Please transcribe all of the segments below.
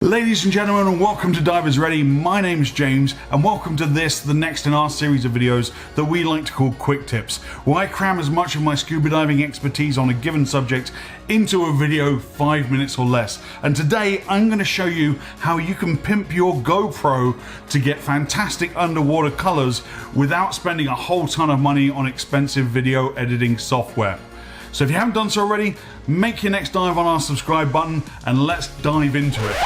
Ladies and gentlemen, and welcome to Divers Ready. My name's James, and welcome to the next in our series of videos that we like to call Quick Tips, where I cram as much of my scuba diving expertise on a given subject into a video 5 minutes or less. And today I'm going to show you how you can pimp your GoPro to get fantastic underwater colors without spending a whole ton of money on expensive video editing software. So if you haven't done so already, make your next dive on our subscribe button and let's dive into it.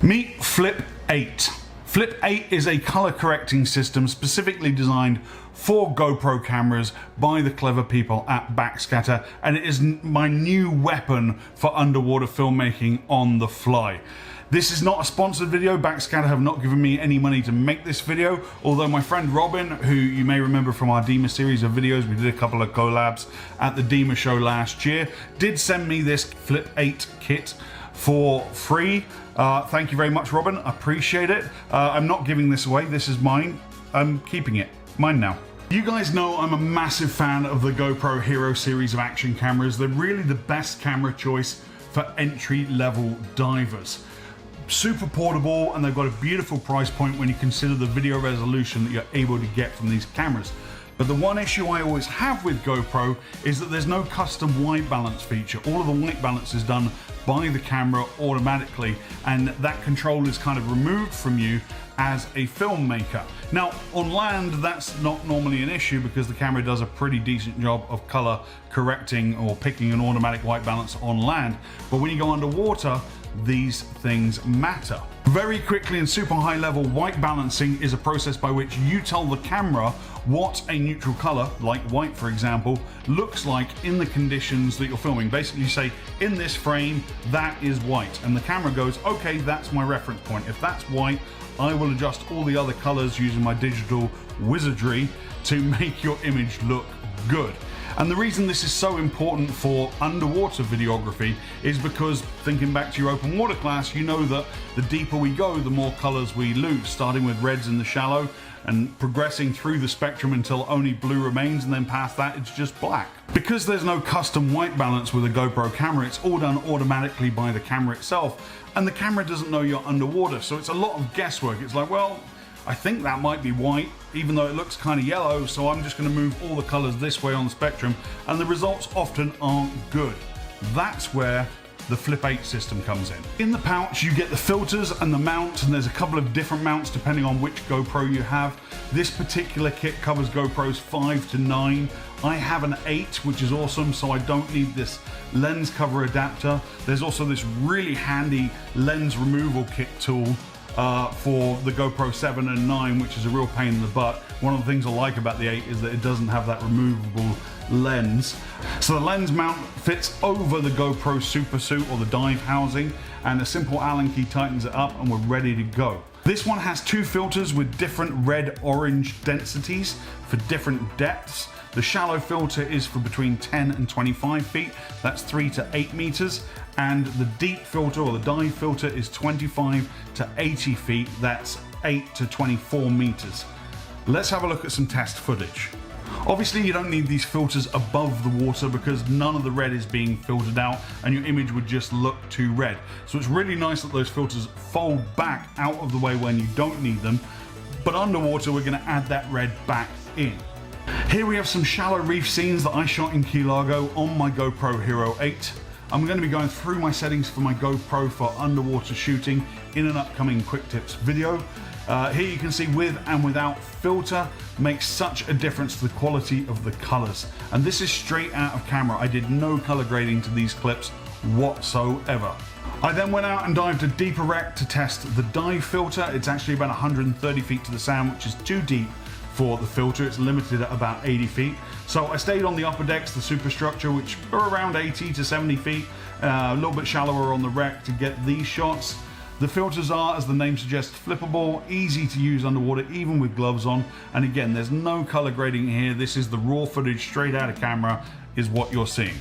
Meet Flip 8. Flip 8 is a color correcting system specifically designed for GoPro cameras by the clever people at Backscatter, and it is my new weapon for underwater filmmaking on the fly. This is not a sponsored video. Backscatter have not given me any money to make this video, although my friend Robin, who you may remember from our DEMA series of videos, we did a couple of collabs at the DEMA show last year, did send me this Flip 8 kit for free. Thank you very much, Robin. I appreciate it. I'm not giving this away. This is mine. I'm keeping it. Mine now. You guys know I'm a massive fan of the GoPro Hero series of action cameras. They're really the best camera choice for entry-level divers. Super portable, and they've got a beautiful price point when you consider the video resolution that you're able to get from these cameras. But the one issue I always have with GoPro is that there's no custom white balance feature. All of the white balance is done by the camera automatically, and that control is kind of removed from you as a filmmaker. Now on land that's not normally an issue because the camera does a pretty decent job of color correcting or picking an automatic white balance on land, but when you go underwater these things matter. Very quickly and super high level, white balancing is a process by which you tell the camera what a neutral color, like white for example, looks like in the conditions that you're filming. Basically you say, in this frame, that is white. And the camera goes, okay, that's my reference point. If that's white, I will adjust all the other colors using my digital wizardry to make your image look good. And the reason this is so important for underwater videography is because, thinking back to your open water class, you know that the deeper we go, the more colors we lose, starting with reds in the shallow and progressing through the spectrum until only blue remains, and then past that it's just black. Because there's no custom white balance with a GoPro camera, it's all done automatically by the camera itself, and the camera doesn't know you're underwater, so it's a lot of guesswork. It's like, well, I think that might be white, even though it looks kind of yellow, so I'm just going to move all the colors this way on the spectrum, and the results often aren't good. That's where the Flip 8 system comes in. In the pouch you get the filters and the mount, and there's a couple of different mounts depending on which GoPro you have. This particular kit covers GoPros 5 to 9. I have an 8, which is awesome, so I don't need this lens cover adapter. There's also this really handy lens removal kit tool for the GoPro 7 and 9, which is a real pain in the butt. One of the things I like about the 8 is that it doesn't have that removable lens. So the lens mount fits over the GoPro super suit or the dive housing, and a simple Allen key tightens it up and we're ready to go. This one has two filters with different red-orange densities for different depths. The shallow filter is for between 10 and 25 feet, that's 3 to 8 meters, and the deep filter or the dive filter is 25 to 80 feet, that's 8 to 24 meters. Let's have a look at some test footage. Obviously you don't need these filters above the water because none of the red is being filtered out and your image would just look too red. So it's really nice that those filters fold back out of the way when you don't need them, but underwater we're going to add that red back in. Here we have some shallow reef scenes that I shot in Key Largo on my GoPro Hero 8. I'm going to be going through my settings for my GoPro for underwater shooting in an upcoming Quick Tips video. Here you can see with and without filter makes such a difference to the quality of the colors. And this is straight out of camera. I did no color grading to these clips whatsoever. I then went out and dived a deeper wreck to test the dive filter. It's actually about 130 feet to the sand, which is too deep for the filter. It's limited at about 80 feet. So I stayed on the upper decks, the superstructure, which are around 80 to 70 feet, a little bit shallower on the wreck to get these shots. The filters are, as the name suggests, flippable, easy to use underwater, even with gloves on. And again, there's no color grading here. This is the raw footage straight out of camera is what you're seeing.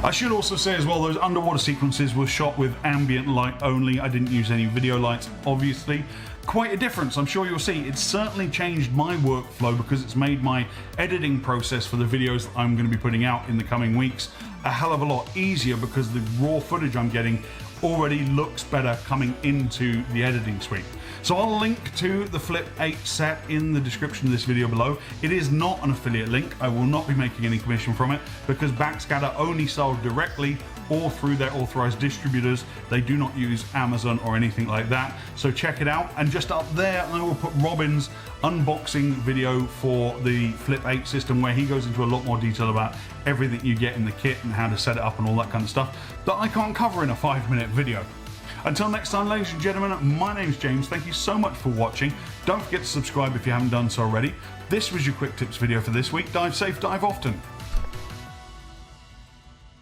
I should also say as well, those underwater sequences were shot with ambient light only. I didn't use any video lights, obviously. Quite a difference, I'm sure you'll see. It's certainly changed my workflow because it's made my editing process for the videos that I'm going to be putting out in the coming weeks a hell of a lot easier, because the raw footage I'm getting already looks better coming into the editing suite. So I'll link to the Flip 8 set in the description of this video below. It is not an affiliate link. I will not be making any commission from it because Backscatter only sells directly or through their authorized distributors. They do not use Amazon or anything like that. So check it out. And just up there, I will put Robin's unboxing video for the Flip 8 system, where he goes into a lot more detail about everything you get in the kit and how to set it up and all that kind of stuff that I can't cover in a 5-minute video. Until next time, ladies and gentlemen, my name's James. Thank you so much for watching. Don't forget to subscribe if you haven't done so already. This was your quick tips video for this week. Dive safe, dive often.